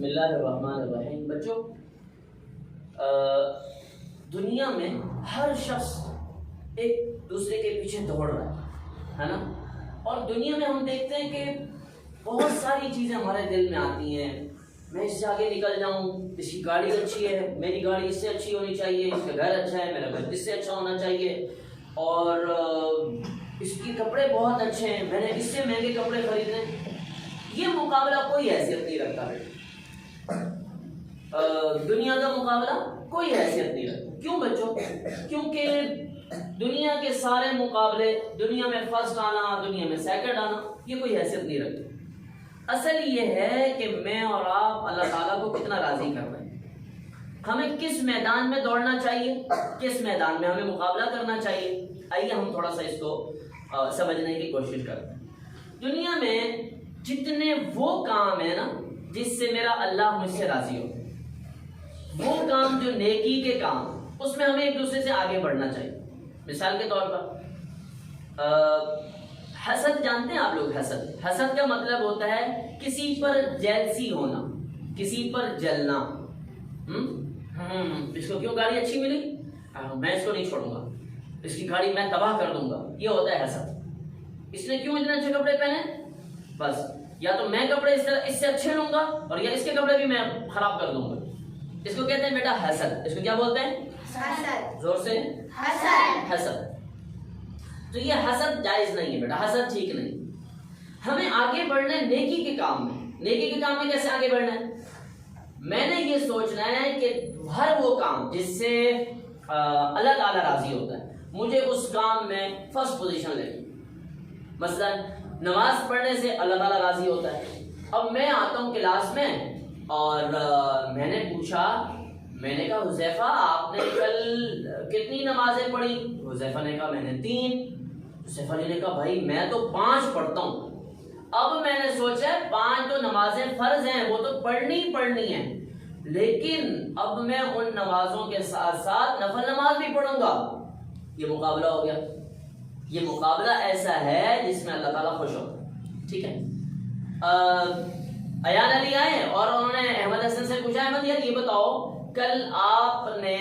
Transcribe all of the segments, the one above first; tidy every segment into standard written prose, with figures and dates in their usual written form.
بسم اللہ الرحمن الرحیم۔ بچوں، دنیا میں ہر شخص ایک دوسرے کے پیچھے دوڑ رہا ہے نا، اور دنیا میں ہم دیکھتے ہیں کہ بہت ساری چیزیں ہمارے دل میں آتی ہیں، میں اس سے آگے نکل جاؤں، اس کی گاڑی اچھی ہے، میری گاڑی اس سے اچھی ہونی چاہیے، اس کا گھر اچھا ہے، میرا گھر اس سے اچھا ہونا چاہیے، اور اس کے کپڑے بہت اچھے ہیں، میں نے اس سے مہنگے کپڑے خریدنے۔ یہ مقابلہ کوئی حیثیت نہیں رکھتا ہے، دنیا کا مقابلہ کوئی حیثیت نہیں رکھتا۔ کیوں بچوں؟ کیونکہ دنیا کے سارے مقابلے، دنیا میں فرسٹ آنا، دنیا میں سیکنڈ آنا، یہ کوئی حیثیت نہیں رکھتے۔ اصل یہ ہے کہ میں اور آپ اللہ تعالیٰ کو کتنا راضی کر رہے ہیں، ہمیں کس میدان میں دوڑنا چاہیے، کس میدان میں ہمیں مقابلہ کرنا چاہیے۔ آئیے ہم تھوڑا سا اس کو سمجھنے کی کوشش کرتے ہیں۔ دنیا میں جتنے وہ کام ہیں نا جس سے میرا اللہ مجھ سے راضی ہو، وہ کام جو نیکی کے کام، اس میں ہمیں ایک دوسرے سے آگے بڑھنا چاہیے۔ مثال کے طور پر حسد جانتے ہیں آپ لوگ؟ حسد کا مطلب ہوتا ہے کسی پر جیلسی ہونا، کسی پر جلنا۔ اس کو کیوں گاڑی اچھی ملی، میں اس کو نہیں چھوڑوں گا، اس کی گاڑی میں تباہ کر دوں گا، یہ ہوتا ہے حسد۔ اس نے کیوں اتنے اچھے کپڑے پہنے، بس یا تو میں کپڑے اس سے اچھے لوں گا، اور یا اس کے کپڑے بھی میں خراب کر دوں گا۔ اس کو کہتے ہیں بیٹا حسد۔ اس کو کیا بولتے ہیں؟ حسد۔ زور سے، حسد۔ تو یہ حسد جائز نہیں ہے بیٹا، حسد ٹھیک نہیں۔ ہمیں آگے بڑھنا ہے نیکی کے کام میں۔ نیکی کے کام میں کیسے آگے بڑھنا ہے؟ میں نے یہ سوچنا ہے کہ ہر وہ کام جس سے اللہ تعالیٰ راضی ہوتا ہے، مجھے اس کام میں فرسٹ پوزیشن لینی۔ مثلا نماز پڑھنے سے اللہ تعالیٰ راضی ہوتا ہے۔ اب میں آتا ہوں کلاس میں اور میں نے پوچھا، میں نے کہا حذیفہ آپ نے کل کتنی نمازیں پڑھی؟ حذیفہ نے کہا میں نے 3۔ حذیفہ نے کہا بھائی میں تو 5 پڑھتا ہوں۔ اب میں نے سوچا 5 تو نمازیں فرض ہیں، وہ تو پڑھنی ہیں، لیکن اب میں ان نمازوں کے ساتھ ساتھ نفل نماز بھی پڑھوں گا۔ یہ مقابلہ ہو گیا۔ یہ مقابلہ ایسا ہے جس میں اللہ تعالیٰ خوش ہوتا ہے، ٹھیک ہے۔ ایان علی آئے اور انہوں نے احمد حسن سے پوچھا، احمد یار یہ بتاؤ کل آپ نے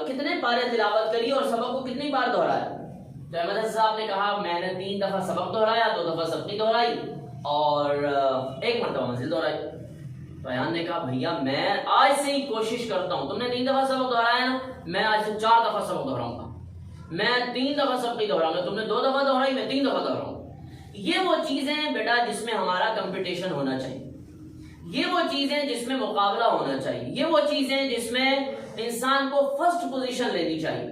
کتنے پارے تلاوت کری اور سبق کو کتنی بار دہرایا؟ تو احمد حسن صاحب نے کہا میں نے 3 دفعہ سبق دہرایا، 2 دفعہ سبقی دہرائی اور 1 مرتبہ منزل دہرائی۔ تو ایان نے کہا بھیا میں آج سے ہی کوشش کرتا ہوں، تم نے 3 دفعہ سبق دہرایا نا، میں آج سے 4 دفعہ سبق دہراؤں گا، میں 3 دفعہ سبقی دہراؤں گا، تم نے 2 دفعہ دہرائی، میں 3 دفعہ دہراؤں گا۔ یہ وہ چیزیں بیٹا جس میں ہمارا کمپٹیشن ہونا چاہیے، یہ وہ چیزیں جس میں مقابلہ ہونا چاہیے، یہ وہ چیزیں جس میں انسان کو فرسٹ پوزیشن لینی چاہیے۔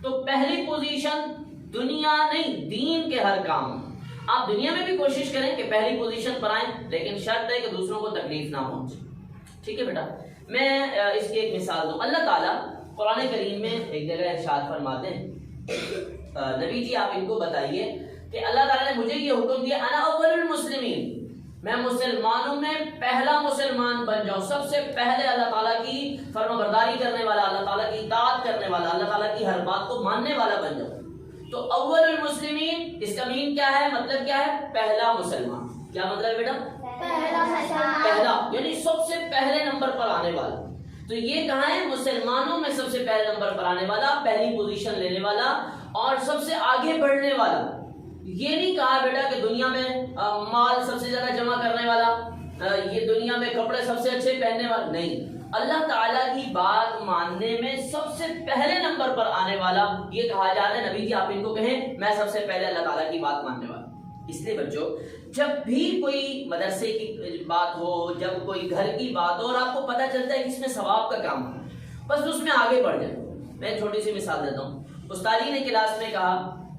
تو پہلی پوزیشن دنیا نہیں، دین کے ہر کام۔ آپ دنیا میں بھی کوشش کریں کہ پہلی پوزیشن پر آئیں، لیکن شرط ہے کہ دوسروں کو تکلیف نہ پہنچے، ٹھیک ہے بیٹا۔ میں اس کی ایک مثال دوں۔ اللہ تعالیٰ قرآن کریم میں ایک جگہ ارشاد فرماتے ہیں، نبی جی آپ ان کو بتائیے کہ اللہ تعالیٰ نے مجھے یہ حکم دیا انا اول المسلمین، میں مسلمانوں میں پہلا مسلمان بن جاؤں، سب سے پہلے اللہ تعالیٰ کی فرما برداری کرنے والا، اللہ تعالیٰ کی اطاعت کرنے والا، اللہ تعالیٰ کی ہر بات کو ماننے والا بن جاؤں۔ تو اول المسلمین اس کا مین کیا ہے، مطلب کیا ہے؟ پہلا مسلمان۔ کیا مطلب ہے بیٹا؟ پہلا یعنی سب سے پہلے نمبر پر آنے والا۔ تو یہ کہاں ہے؟ مسلمانوں میں سب سے پہلے نمبر پر آنے والا، پہلی پوزیشن لینے والا اور سب سے آگے بڑھنے والا۔ یہ نہیں کہا بیٹا کہ دنیا میں مال سب سے زیادہ جمع کرنے والا، یہ دنیا میں کپڑے سب سے اچھے پہننے والا، نہیں۔ اللہ تعالیٰ کی بات ماننے میں سب سے پہلے نمبر پر آنے والا، یہ کہا جا رہا ہے نبی جی آپ ان کو کہیں میں سب سے پہلے اللہ تعالیٰ کی بات ماننے والا۔ اس لیے بچوں جب بھی کوئی مدرسے کی بات ہو، جب کوئی گھر کی بات ہو اور آپ کو پتہ چلتا ہے کہ اس میں ثواب کا کام ہے، بس اس میں آگے بڑھ جائیں۔ میں ایک چھوٹی سی مثال دیتا ہوں۔ استاد جی نے کلاس میں کہا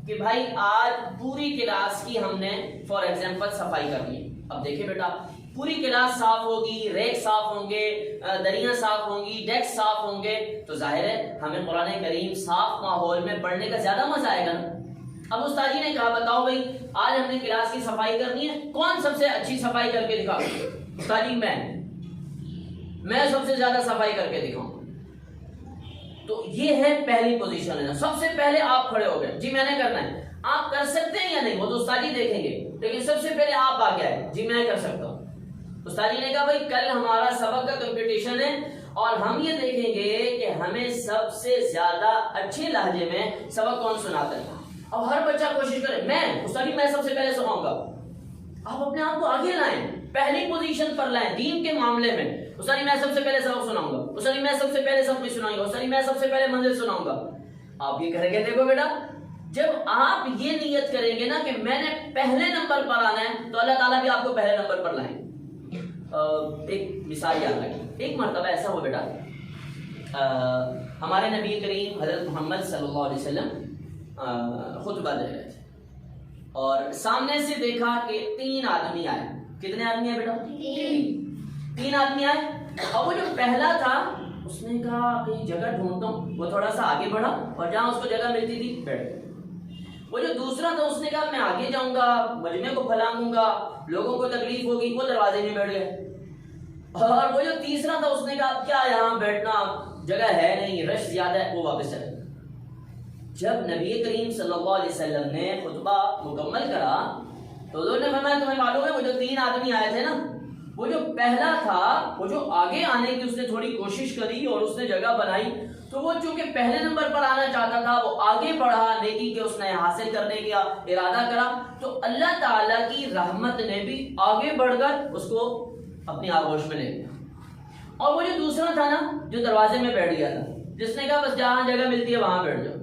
کہ بھائی آج پوری کلاس کی ہم نے فار ایگزامپل صفائی کرنی ہے۔ اب دیکھیں بیٹا پوری کلاس صاف ہوگی، ریک صاف ہوں گے، دریاں صاف ہوں گی، ڈیسک صاف ہوں گے، تو ظاہر ہے ہمیں قرآن کریم صاف ماحول میں پڑھنے کا زیادہ مزہ آئے گا نا۔ اب استاد جی نے کہا بتاؤ بھائی آج ہم نے کلاس کی صفائی کرنی ہے، کون سب سے اچھی صفائی کر کے دکھاؤ؟ استاد جی میں سب سے زیادہ صفائی کر کے دکھاؤں۔ تو یہ ہے پہلی پوزیشن ہے، سب سے پہلے آپ کھڑے ہو گئے، جی میں نے کرنا ہے۔ آپ کر سکتے ہیں یا نہیں وہ تو استاد جی دیکھیں گے، لیکن سب سے پہلے آپ آگے آئے، جی میں کر سکتا ہوں۔ استاد جی نے کہا بھائی کل ہمارا سبق کا کمپٹیشن ہے اور ہم یہ دیکھیں گے کہ ہمیں سب سے زیادہ اچھے لہجے میں سبق کون سناتا ہے. اب ہر بچہ کوشش کرے میں استاد جی میں سب سے پہلے سناؤں گا. آپ اپنے آپ کو آگے لائیں, پہلی پوزیشن پر لائیں دین کے معاملے میں. استاد جی میں سب سے پہلے سبق سناؤں گا, استاد جی میں سب سے پہلے سب کچھ سناؤں گا, استاد جی میں سب سے پہلے منزل سناؤں گا. آپ یہ کر کے دیکھو بیٹا, جب آپ یہ نیت کریں گے نا کہ میں نے پہلے نمبر پر آنا ہے تو اللہ تعالیٰ بھی آپ کو پہلے نمبر پر لائیں. ایک مثال یاد رکھیں. ایک مرتبہ ایسا ہو بیٹا, ہمارے نبی کریم حضرت محمد صلی اللہ علیہ وسلم خطبہ دے رہے تھے اور سامنے سے دیکھا کہ 3 آدمی آئے. کتنے آدمی آئے بیٹا؟ 3 آدمی آئے. اور وہ جو پہلا تھا اس نے کہا کہیں جگہ ڈھونڈتا ہوں. وہ تھوڑا سا آگے بڑھا اور جہاں اس کو جگہ ملتی تھی بیٹھ گیا. وہ جو دوسرا تھا اس نے کہا میں آگے جاؤں گا, مجمع کو پھیلاؤں گا, لوگوں کو تکلیف ہوگی. وہ دروازے میں بیٹھ گئے. اور وہ جو تیسرا تھا اس نے کہا کیا یہاں بیٹھنا, جگہ ہے نہیں, رش زیادہ ہے. وہ واپس چلے. جب نبی کریم صلی اللہ علیہ وسلم نے خطبہ مکمل کرا تو حضور نے فرمایا تمہیں معلوم ہے وہ جو 3 آدمی آئے تھے نا, وہ جو پہلا تھا وہ جو آگے آنے کی اس نے تھوڑی کوشش کری اور اس نے جگہ بنائی, تو وہ چونکہ پہلے نمبر پر آنا چاہتا تھا وہ آگے بڑھا, نیکی کے اس نے حاصل کرنے کا ارادہ کرا, تو اللہ تعالیٰ کی رحمت نے بھی آگے بڑھ کر اس کو اپنی آغوش میں لے گیا. اور وہ جو دوسرا تھا نا جو دروازے میں بیٹھ گیا تھا, جس نے کہا بس جہاں جگہ ملتی ہے وہاں بیٹھ جاؤ,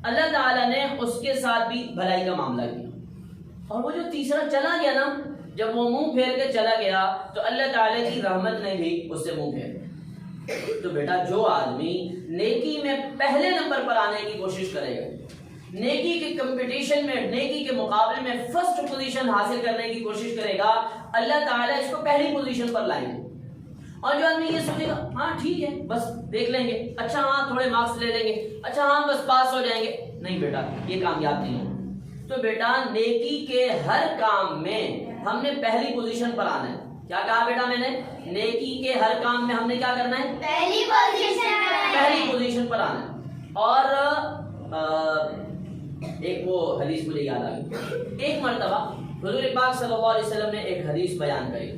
اللہ تعالیٰ نے اس کے ساتھ بھی بھلائی کا معاملہ کیا. اور وہ جو تیسرا چلا گیا نا, جب وہ منہ پھیر کے چلا گیا تو اللہ تعالیٰ کی رحمت نے بھی اس سے منہ پھیر. تو بیٹا جو آدمی نیکی میں پہلے نمبر پر آنے کی کوشش کرے گا, نیکی کے کمپٹیشن میں, نیکی کے مقابلے میں فرسٹ پوزیشن حاصل کرنے کی کوشش کرے گا, اللہ تعالیٰ اس کو پہلی پوزیشن پر لائیں گے. اور جو آدمی یہ سوچے گا ہاں ٹھیک ہے بس دیکھ لیں گے, اچھا ہاں تھوڑے مارکس لے لیں گے, اچھا ہاں بس پاس ہو جائیں گے, نہیں بیٹا یہ کامیاب نہیں ہے. تو بیٹا نیکی کے ہر کام میں ہم نے پہلی پوزیشن پر آنا ہے. کیا کہا بیٹا میں نے؟ نیکی کے ہر کام میں ہم نے کیا کرنا ہے؟ پہلی پوزیشن پر آنا ہے. اور ایک وہ حدیث مجھے یاد آ گئی. ایک مرتبہ حضور پاک صلی اللہ علیہ وسلم نے ایک حدیث بیان کری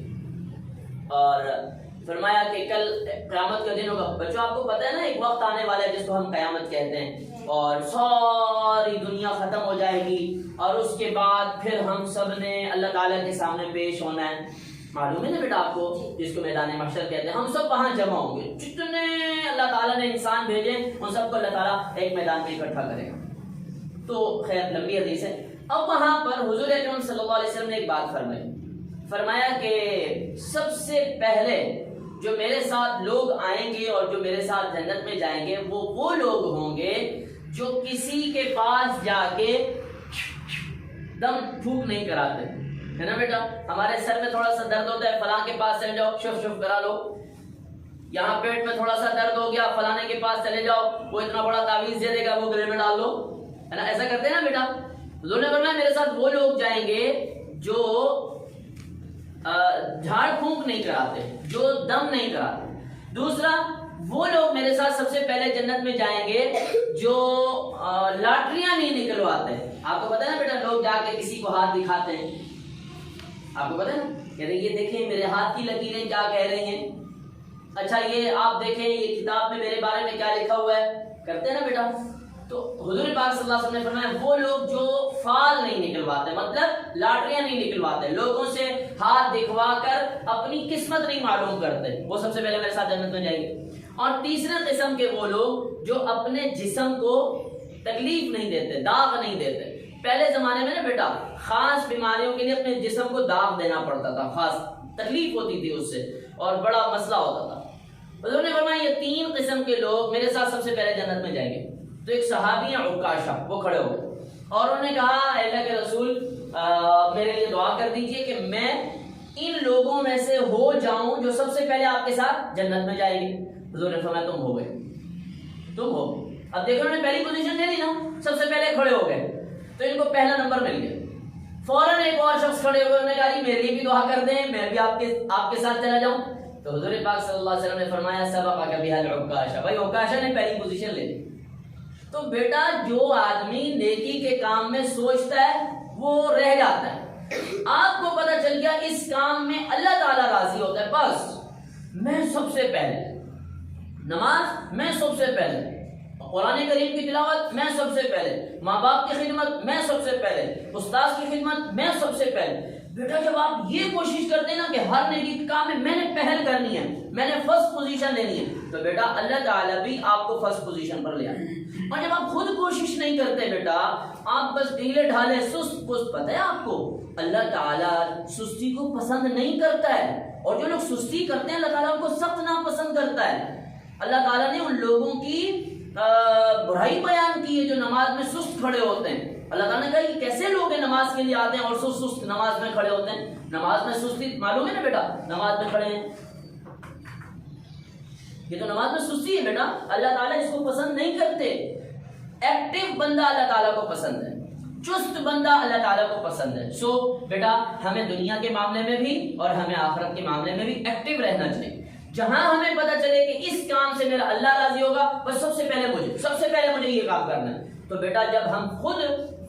اور فرمایا کہ کل قیامت کا دن ہوگا. بچوں آپ کو پتہ ہے نا ایک وقت آنے والا ہے جس کو ہم قیامت کہتے ہیں, اور ساری دنیا ختم ہو جائے گی اور اس کے بعد پھر ہم سب نے اللہ تعالیٰ کے سامنے پیش ہونا ہے. معلوم ہے نا بیٹا آپ کو جس کو میدان محشر کہتے ہیں, ہم سب وہاں جمع ہوں گے. جتنے اللہ تعالیٰ نے انسان بھیجے ان سب کو اللہ تعالیٰ ایک میدان میں اکٹھا کرے گا. تو خیر لمبی حدیث ہے. اب وہاں پر حضور اکرم صلی اللہ علیہ وسلم نے ایک بات فرمایا کہ سب سے پہلے جو میرے ساتھ لوگ آئیں گے اور جو میرے ساتھ جنت میں جائیں گے وہ لوگ ہوں گے جو کسی کے پاس جا کے دم پھونک نہیں کراتے, ہے نا بیٹا. ہمارے سر میں تھوڑا سا درد ہوتا ہے, فلاں کے پاس چلے جاؤ شف کرا لو. یہاں پیٹ میں تھوڑا سا درد ہو گیا, فلانے کے پاس چلے جاؤ, وہ اتنا بڑا تعویذ دے دے گا, وہ گلے میں ڈال دو, ہے نا. ایسا کرتے ہیں نا بیٹا. حضور نے فرمایا میرے ساتھ وہ لوگ جائیں گے جو جھاڑ پھونک نہیں کراتے, جو دم نہیں کراتے. دوسرا وہ لوگ میرے ساتھ سب سے پہلے جنت میں جائیں گے جو لاٹریاں نہیں نکلواتے. آپ کو پتا ہے نا بیٹا, لوگ جا کے کسی کو ہاتھ دکھاتے ہیں, آپ کو پتا ہے نا, کہہ رہے یہ دیکھیں میرے ہاتھ کی لکیریں کیا کہہ رہی ہیں, اچھا یہ آپ دیکھیں یہ کتاب میں میرے بارے میں کیا لکھا ہوا ہے, کرتے ہیں نا بیٹا. تو حضور پاک صلی اللہ علیہ وسلم نے فرمایا وہ لوگ جو فال نہیں نکلواتے, مطلب لاٹریاں نہیں نکلواتے, لوگوں سے ہاتھ دکھوا کر اپنی قسمت نہیں معلوم کرتے, وہ سب سے پہلے میرے ساتھ جنت میں جائیں گے. اور تیسرے قسم کے وہ لوگ جو اپنے جسم کو تکلیف نہیں دیتے, داغ نہیں دیتے. پہلے زمانے میں نا بیٹا خاص بیماریوں کے لیے اپنے جسم کو داغ دینا پڑتا تھا, خاص تکلیف ہوتی تھی اس سے اور بڑا مسئلہ ہوتا تھا. حضور نے فرمایا یہ 3 قسم کے لوگ میرے ساتھ سب سے پہلے جنت میں جائیں گے. تو ایک صحابی ہیں عکاشہ, وہ کھڑے ہو گئے اور انہوں نے کہا اللہ کے رسول میرے لیے دعا کر دیجئے کہ میں ان لوگوں میں سے ہو جاؤں جو سب سے پہلے آپ کے ساتھ جنت میں جائیں گے. حضور نے فرمایا تم ہو گئے. اب دیکھو انہوں نے پہلی پوزیشن لے لی نا, سب سے پہلے کھڑے ہو گئے تو ان کو پہلا نمبر مل گیا. فوراً ایک اور شخص کھڑے ہوئے, انہوں نے کہا جی میرے لیے بھی دعا کر دیں, میں بھی آپ کے ساتھ چلا جاؤں. تو حضور پاک صلی اللہ علیہ وسلم نے فرمایا سبقک بہا العکاشہ, بھائی عکاشہ نے پہلی پوزیشن لے لی. تو بیٹا جو آدمی نیکی کے کام میں سوچتا ہے وہ رہ جاتا ہے, آپ کو پتہ چل گیا اس کام میں اللہ تعالیٰ راضی ہوتا ہے، بس میں سب سے پہلے نماز، میں سب سے پہلے قرآن کریم کی تلاوت، میں سب سے پہلے ماں باپ کی خدمت، میں سب سے پہلے استاد کی خدمت، میں سب سے پہلے۔ بیٹا جب آپ یہ کوشش کرتے ہیں نا کہ ہر نیکی کے کام میں نے پہل کرنی ہے، میں نے فرسٹ پوزیشن لینی ہے، تو بیٹا اللہ تعالیٰ بھی آپ کو فرسٹ پوزیشن پر لے آئے۔ اور جب آپ خود کوشش نہیں کرتے بیٹا، آپ بس ڈھیلے ڈھالے سست پست، پتہ ہے آپ کو اللہ تعالیٰ سستی کو پسند نہیں کرتا ہے، اور جو لوگ سستی کرتے ہیں اللہ تعالیٰ ان کو سخت ناپسند کرتا ہے۔ اللہ تعالیٰ نے ان لوگوں کی برائی بیان کی ہے جو نماز میں سست کھڑے ہوتے ہیں۔ اللہ تعالیٰ نے کہا یہ کیسے لوگ ہیں نماز کے لیے آتے ہیں اور سست نماز میں کھڑے ہوتے ہیں۔ نماز میں سستی معلوم ہے نا بیٹا، نماز میں کھڑے ہیں، یہ تو نماز میں سستی ہے بیٹا، اللہ تعالیٰ اس کو پسند نہیں کرتے۔ ایکٹیو بندہ اللہ تعالیٰ کو پسند ہے، چست بندہ اللہ تعالیٰ کو پسند ہے۔ سو بیٹا ہمیں دنیا کے معاملے میں بھی اور ہمیں آخرت کے معاملے میں بھی ایکٹیو رہنا چاہیے۔ جہاں ہمیں پتہ چلے کہ اس کام سے میرا اللہ راضی ہوگا، بس سب سے پہلے مجھے یہ کام کرنا ہے، تو بیٹا جب ہم خود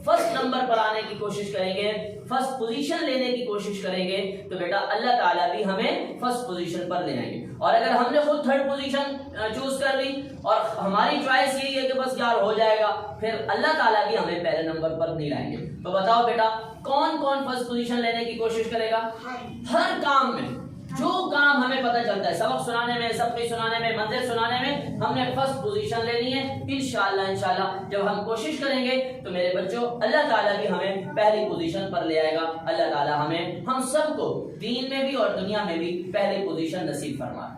فرسٹ نمبر پر آنے کی کوشش کریں گے، فرسٹ پوزیشن لینے کی کوشش کریں گے، تو بیٹا اللہ تعالیٰ بھی ہمیں فرسٹ پوزیشن پر لے آئیں گے۔ اور اگر ہم نے خود تھرڈ پوزیشن چوز کر لی اور ہماری چوائس یہی ہے کہ بس یار ہو جائے گا، پھر اللہ تعالیٰ بھی ہمیں پہلے نمبر پر نہیں لائیں گے۔ تو بتاؤ بیٹا کون کون فرسٹ پوزیشن لینے کی کوشش کرے گا؟ ہر کام میں، جو کام ہمیں پتہ چلتا ہے، سبق سنانے میں، سبقی سنانے میں، منظر سنانے میں، ہم نے فرسٹ پوزیشن لینی ہے۔ انشاءاللہ جب ہم کوشش کریں گے تو میرے بچوں اللہ تعالیٰ بھی ہمیں پہلی پوزیشن پر لے آئے گا۔ اللہ تعالیٰ ہم سب کو دین میں بھی اور دنیا میں بھی پہلی پوزیشن نصیب فرمائے۔